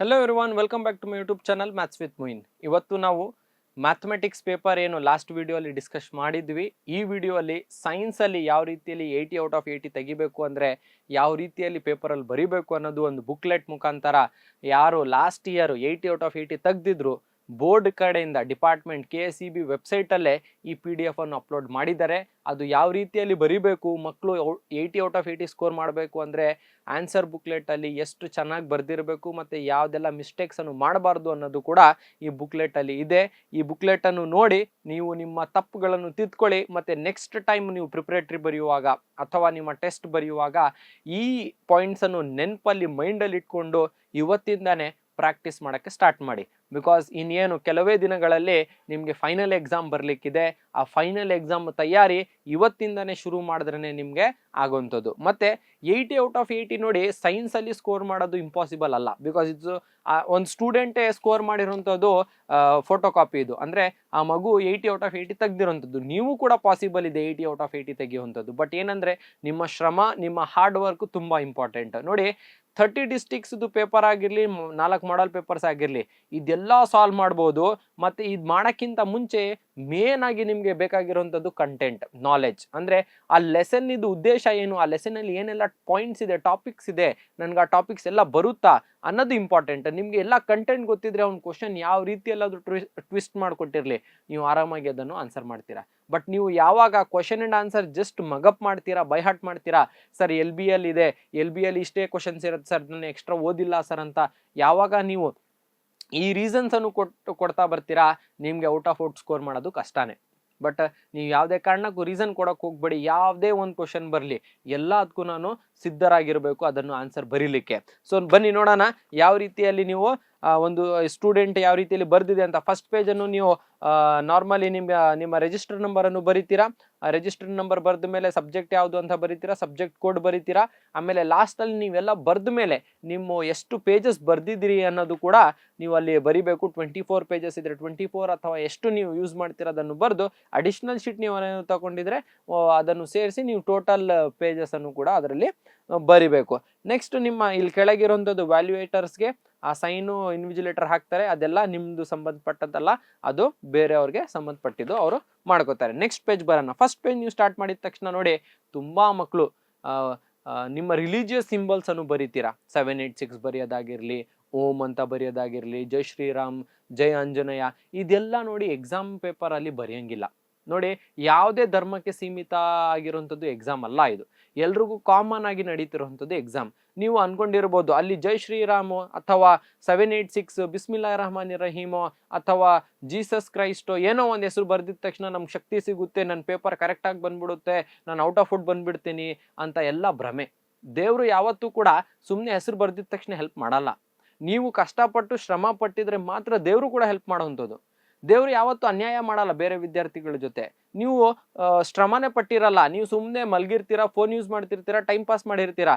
Hello everyone, welcome back to my YouTube channel maths with Moin. ಇವತ್ತು ನಾವು mathematics paper ಏನು last ವಿಡಿಯೋಲಿ discuss ಮಾಡಿದ್ವಿ, ಈ ವಿಡಿಯೋಲಿ ಸೈನ್ಸಲ್ಲಿ ಯಾವ ರೀತಿಯಲ್ಲಿ 80/80 ತೆಗಿಬೇಕು ಅಂದರೆ ಯಾವ ರೀತಿಯಲ್ಲಿ ಪೇಪರಲ್ಲಿ ಬರೀಬೇಕು ಅನ್ನೋದು ಒಂದು ಬುಕ್ಲೆಟ್ ಮುಖಾಂತರ ಯಾರು ಲಾಸ್ಟ್ ಇಯರ್ 80/80 ತೆಗೆದಿದ್ರು ಬೋರ್ಡ್ ಕಡೆಯಿಂದ ಡಿಪಾರ್ಟ್ಮೆಂಟ್ KSEB ವೆಬ್ಸೈಟಲ್ಲೇ ಈ PDF ಅನ್ನು ಅಪ್ಲೋಡ್ ಮಾಡಿದ್ದಾರೆ. ಅದು ಯಾವ ರೀತಿಯಲ್ಲಿ ಬರೀಬೇಕು, ಮಕ್ಕಳು 80/80 ಸ್ಕೋರ್ ಮಾಡಬೇಕು ಅಂದರೆ ಆನ್ಸರ್ ಬುಕ್ಲೆಟಲ್ಲಿ ಎಷ್ಟು ಚೆನ್ನಾಗಿ ಬರೆದಿರಬೇಕು ಮತ್ತು ಯಾವುದೆಲ್ಲ ಮಿಸ್ಟೇಕ್ಸನ್ನು ಮಾಡಬಾರ್ದು ಅನ್ನೋದು ಕೂಡ ಈ ಬುಕ್ಲೆಟಲ್ಲಿ ಇದೆ. ಈ ಬುಕ್ಲೆಟನ್ನು ನೋಡಿ ನೀವು ನಿಮ್ಮ ತಪ್ಪುಗಳನ್ನು ತಿದ್ಕೊಳ್ಳಿ ಮತ್ತು ನೆಕ್ಸ್ಟ್ ಟೈಮ್ ನೀವು ಪ್ರಿಪ್ರೇಟ್ರಿ ಬರೆಯುವಾಗ ಅಥವಾ ನಿಮ್ಮ ಟೆಸ್ಟ್ ಬರೆಯುವಾಗ ಈ ಪಾಯಿಂಟ್ಸನ್ನು ನೆನಪಲ್ಲಿ ಮೈಂಡಲ್ಲಿ ಇಟ್ಕೊಂಡು ಇವತ್ತಿಂದನೇ ಪ್ರಾಕ್ಟೀಸ್ ಮಾಡೋಕ್ಕೆ ಸ್ಟಾರ್ಟ್ ಮಾಡಿ. ಬಿಕಾಸ್ ಇನ್ನೇನು ಕೆಲವೇ ದಿನಗಳಲ್ಲಿ ನಿಮಗೆ ಫೈನಲ್ ಎಕ್ಸಾಮ್ ಬರಲಿಕ್ಕಿದೆ. ಆ ಫೈನಲ್ ಎಕ್ಸಾಮ್ ತಯಾರಿ ಇವತ್ತಿಂದನೇ ಶುರು ಮಾಡಿದ್ರೇ ನಿಮಗೆ ಆಗೋವಂಥದ್ದು. ಮತ್ತು 80/80 ನೋಡಿ ಸೈನ್ಸಲ್ಲಿ ಸ್ಕೋರ್ ಮಾಡೋದು ಇಂಪಾಸಿಬಲ್ ಅಲ್ಲ. ಬಿಕಾಸ್ ಇದು ಒಂದು ಸ್ಟೂಡೆಂಟೇ ಸ್ಕೋರ್ ಮಾಡಿರೋಂಥದ್ದು ಫೋಟೋ ಕಾಪಿ. ಇದು ಅಂದರೆ ಆ ಮಗು 80/80 ತೆಗೆದಿರೋಂಥದ್ದು. ನೀವು ಕೂಡ ಪಾಸಿಬಲ್ ಇದೆ 80/80 ತೆಗೆಯುವಂಥದ್ದು. ಬಟ್ ಏನಂದರೆ ನಿಮ್ಮ ಶ್ರಮ, ನಿಮ್ಮ ಹಾರ್ಡ್ ವರ್ಕ್ ತುಂಬ ಇಂಪಾರ್ಟೆಂಟ್. ನೋಡಿ 30 ಡಿಸ್ಟಿಕ್ಸ್ದು ಪೇಪರ್ ಆಗಿರಲಿ, 4 ಮಾಡಲ್ ಪೇಪರ್ಸ್ ಆಗಿರಲಿ, ಇದೆಲ್ಲ ಸಾಲ್ವ್ ಮಾಡ್ಬೋದು. ಮತ್ತು ಇದು ಮಾಡೋಕ್ಕಿಂತ ಮುಂಚೆ ಮೇನ್ ಆಗಿ ನಿಮಗೆ ಬೇಕಾಗಿರೋಂಥದ್ದು ಕಂಟೆಂಟ್, ನಾಲೆಡ್ಜ್. ಅಂದರೆ ಆ ಲೆಸನ್ ಇದು ಉದ್ದೇಶ ಏನು, ಆ ಲೆಸನಲ್ಲಿ ಏನೆಲ್ಲ ಪಾಯಿಂಟ್ಸ್ ಇದೆ, ಟಾಪಿಕ್ಸ್ ಇದೆ, ನನಗೆ ಆ ಟಾಪಿಕ್ಸ್ ಎಲ್ಲ ಬರುತ್ತಾ ಅನ್ನೋದು ಇಂಪಾರ್ಟೆಂಟ್. ನಿಮಗೆ ಎಲ್ಲ ಕಂಟೆಂಟ್ ಗೊತ್ತಿದ್ರೆ ಅವ್ನು ಕ್ವಶನ್ ಯಾವ ರೀತಿಯಲ್ಲಾದರೂ ಟ್ವಿಸ್ಟ್ ಮಾಡಿಕೊಟ್ಟಿರಲಿ, ನೀವು ಆರಾಮಾಗಿ ಅದನ್ನು ಆನ್ಸರ್ ಮಾಡ್ತೀರಾ. ಬಟ್ ನೀವು ಯಾವಾಗ ಕ್ವಶನ್ ಆ್ಯಂಡ್ ಆನ್ಸರ್ ಜಸ್ಟ್ ಮಗಪ್ ಮಾಡ್ತೀರಾ, ಬೈ ಹಾರ್ಟ್ ಮಾಡ್ತೀರಾ, ಸರ್ LB ಇದೆ, LB ಇಷ್ಟೇ ಕ್ವಶನ್ಸ್ ಇರುತ್ತೆ ಸರ್, ನಾನು ಎಕ್ಸ್ಟ್ರಾ ಓದಿಲ್ಲ ಸರ್ ಅಂತ ಯಾವಾಗ ನೀವು ಈ ರೀಸನ್ಸನ್ನು ಕೊಡ್ತಾ ಬರ್ತೀರಾ, ನಿಮಗೆ ಔಟ್ ಆಫ್ ಔಟ್ ಸ್ಕೋರ್ ಮಾಡೋದು ಕಷ್ಟನೇ. ಬಟ್ ನೀವು ಯಾವುದೇ ಕಾರಣಕ್ಕೂ ರೀಸನ್ ಕೊಡೋಕೆ ಹೋಗ್ಬೇಡಿ. ಯಾವುದೇ ಒಂದು ಕ್ವಶನ್ ಬರಲಿ ಎಲ್ಲದಕ್ಕೂ ನಾನು ಸಿದ್ಧರಾಗಿರಬೇಕು ಅದನ್ನು ಆನ್ಸರ್ ಬರೀಲಿಕ್ಕೆ. ಸೊ ಬನ್ನಿ ನೋಡೋಣ ಯಾವ ರೀತಿಯಲ್ಲಿ ನೀವು ಒಂದು ಸ್ಟೂಡೆಂಟ್ ಯಾವ ರೀತಿಯಲ್ಲಿ ಬರೆದಿದೆ ಅಂತ. ಫಸ್ಟ್ ಪೇಜನ್ನು ನೀವು ನಾರ್ಮಲಿ ನಿಮ್ಮ ರಿಜಿಸ್ಟರ್ ನಂಬರನ್ನು ಬರೀತೀರಾ. ರಿಜಿಸ್ಟರ್ ನಂಬರ್ ಬರೆದ ಮೇಲೆ ಸಬ್ಜೆಕ್ಟ್ ಯಾವುದು ಅಂತ ಬರೀತೀರಾ, ಸಬ್ಜೆಕ್ಟ್ ಕೋಡ್ ಬರೀತೀರಾ. ಆಮೇಲೆ ಲಾಸ್ಟಲ್ಲಿ ನೀವೆಲ್ಲ ಬರೆದ ಮೇಲೆ ನಿಮ್ಮ ಎಷ್ಟು ಪೇಜಸ್ ಬರೆದಿದ್ದೀರಿ ಅನ್ನೋದು ಕೂಡ ನೀವು ಅಲ್ಲಿ ಬರೀಬೇಕು. 24 ಪೇಜಸ್ ಇದ್ದರೆ 24 ಅಥವಾ ಎಷ್ಟು ನೀವು ಯೂಸ್ ಮಾಡ್ತೀರಾ ಅದನ್ನು ಬರೆದು ಅಡಿಷ್ನಲ್ ಶೀಟ್ ನೀವು ತಗೊಂಡಿದ್ರೆ ಅದನ್ನು ಸೇರಿಸಿ ನೀವು ಟೋಟಲ್ ಪೇಜಸನ್ನು ಕೂಡ ಅದರಲ್ಲಿ ಬರಿಬೇಕು. ನೆಕ್ಸ್ಟ್ ನಿಮ್ಮ ಇಲ್ಲಿ ಕೆಳಗಿರೋಂಥದ್ದು ವ್ಯಾಲ್ಯೂಯೇಟರ್ಸ್ಗೆ ಆ ಸೈನು ಇನ್ವಿಜಿಲೇಟರ್ ಹಾಕ್ತಾರೆ, ಅದೆಲ್ಲ ನಿಮ್ಮದು ಸಂಬಂಧಪಟ್ಟದ್ದಲ್ಲ, ಅದು ಬೇರೆಯವ್ರಿಗೆ ಸಂಬಂಧಪಟ್ಟಿದ್ದು ಅವರು ಮಾಡ್ಕೋತಾರೆ. ನೆಕ್ಸ್ಟ್ ಪೇಜ್ ಬರೋಣ. ಫಸ್ಟ್ ಪೇಜ್ ನೀವು ಸ್ಟಾರ್ಟ್ ಮಾಡಿದ ತಕ್ಷಣ ನೋಡಿ ತುಂಬ ಮಕ್ಕಳು ನಿಮ್ಮ ರಿಲಿಜಿಯಸ್ ಸಿಂಬಲ್ಸ್ ಅನ್ನು ಬರೀತೀರಾ. 786 ಬರೆಯೋದಾಗಿರಲಿ, ಓಂ ಅಂತ ಬರೆಯೋದಾಗಿರಲಿ, ಜೈ ಶ್ರೀರಾಮ್, ಜೈ ಆಂಜನೇಯ, ಇದೆಲ್ಲ ನೋಡಿ ಎಕ್ಸಾಮ್ ಪೇಪರಲ್ಲಿ ಬರೆಯೋಂಗಿಲ್ಲ. ನೋಡಿ ಯಾವುದೇ ಧರ್ಮಕ್ಕೆ ಸೀಮಿತ ಆಗಿರುವಂಥದ್ದು ಎಕ್ಸಾಮ್ ಅಲ್ಲ, ಇದು ಎಲ್ರಿಗೂ ಕಾಮನ್ ಆಗಿ ನಡೀತಿರುವಂಥದ್ದು ಎಕ್ಸಾಮ್. ನೀವು ಅನ್ಕೊಂಡಿರ್ಬೋದು ಅಲ್ಲಿ ಜೈ ಶ್ರೀರಾಮು ಅಥವಾ 786 ಬಿಸ್ಮಿಲ್ಲಾಹಿರ್ ರಹಮಾನಿರ್ ರಹೀಮು ಅಥವಾ ಜೀಸಸ್ ಕ್ರೈಸ್ಟು ಏನೋ ಒಂದು ಹೆಸರು ಬರೆದಿದ ತಕ್ಷಣ ನಮ್ಗೆ ಶಕ್ತಿ ಸಿಗುತ್ತೆ, ನನ್ನ ಪೇಪರ್ ಕರೆಕ್ಟಾಗಿ ಬಂದ್ಬಿಡುತ್ತೆ, ನಾನು ಔಟ್ ಆಫ್ ಔಟ್ ಬಂದ್ಬಿಡ್ತೀನಿ ಅಂತ ಎಲ್ಲ ಭ್ರಮೆ. ದೇವರು ಯಾವತ್ತೂ ಕೂಡ ಸುಮ್ಮನೆ ಹೆಸರು ಬರೆದಿದ ತಕ್ಷಣ ಹೆಲ್ಪ್ ಮಾಡಲ್ಲ. ನೀವು ಕಷ್ಟಪಟ್ಟು ಶ್ರಮ ಪಟ್ಟಿದ್ರೆ ಮಾತ್ರ ದೇವರು ಕೂಡ ಹೆಲ್ಪ್ ಮಾಡೋವಂಥದ್ದು. ದೇವರು ಯಾವತ್ತೂ ಅನ್ಯಾಯ ಮಾಡಲ್ಲ ಬೇರೆ ವಿದ್ಯಾರ್ಥಿಗಳ ಜೊತೆ. ನೀವು ಶ್ರಮನೇ ಪಟ್ಟಿರಲ್ಲ, ನೀವು ಸುಮ್ಮನೆ ಮಲಗಿರ್ತೀರಾ, ಫೋನ್ ಯೂಸ್ ಮಾಡ್ತಿರ್ತೀರಾ, ಟೈಮ್ ಪಾಸ್ ಮಾಡಿರ್ತೀರಾ,